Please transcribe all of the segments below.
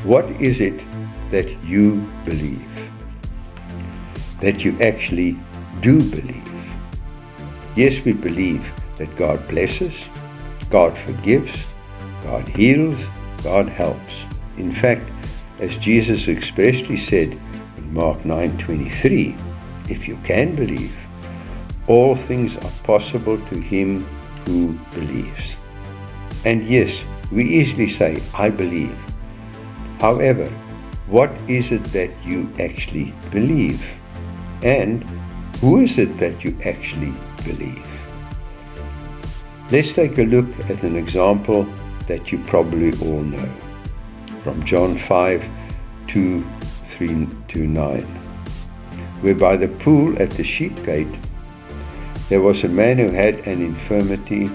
What is it that you believe? That you actually do believe? Yes, we believe that God blesses, God forgives, God heals, God helps. In fact, as Jesus expressly said in Mark 9:23, if you can believe, all things are possible to him who believes. And yes, we easily say, I believe. However, what is it that you actually believe? And who is it that you actually believe? Let's take a look at an example that you probably all know, from John 5:2-9, where by the pool at the sheep gate there was a man who had an infirmity,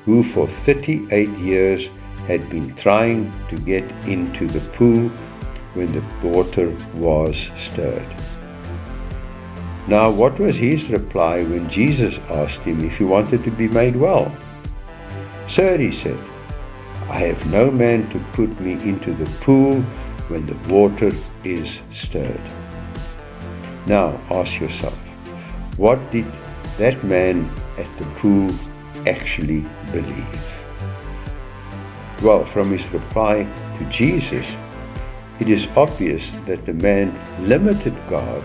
who for 38 years had been trying to get into the pool when the water was stirred. Now, what was his reply when Jesus asked him if he wanted to be made well? Sir, he said, I have no man to put me into the pool when the water is stirred. Now, ask yourself, what did that man at the pool actually believe? Well, from his reply to Jesus, it is obvious that the man limited God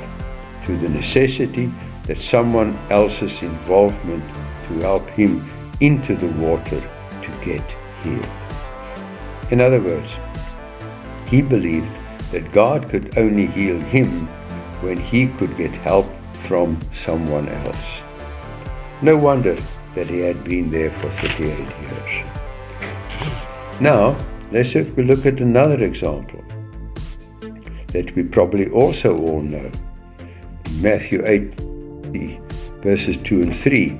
to the necessity that someone else's involvement to help him into the water to get healed. In other words, he believed that God could only heal him when he could get help from someone else. No wonder that he had been there for 38 years. Now, let's have a look at another example that we probably also all know. Matthew 8, verses 2 and 3,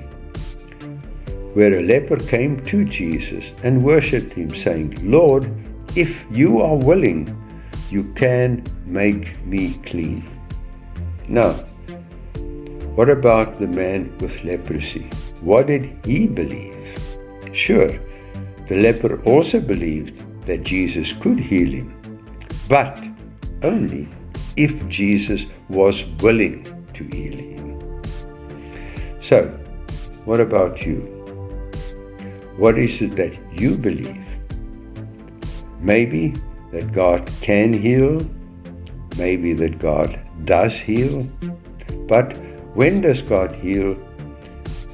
where a leper came to Jesus and worshipped him, saying, Lord, if you are willing, you can make me clean. Now, what about the man with leprosy? What did he believe? Sure, the leper also believed that Jesus could heal him, but only if Jesus was willing to heal him. So, what about you? What is it that you believe? Maybe that God can heal, maybe that God does heal, but when does God heal?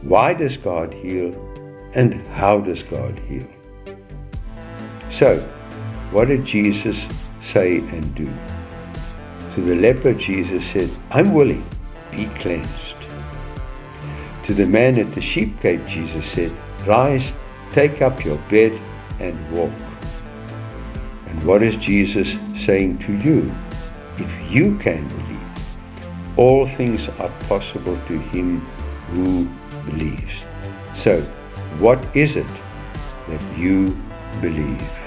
Why does God heal? And how does God heal? So, what did Jesus say and do? To the leper, Jesus said, I'm willing, be cleansed. To the man at the sheep gate, Jesus said, rise, take up your bed and walk. And what is Jesus saying to you? If you can believe, all things are possible to him who believes. So, what is it that you believe?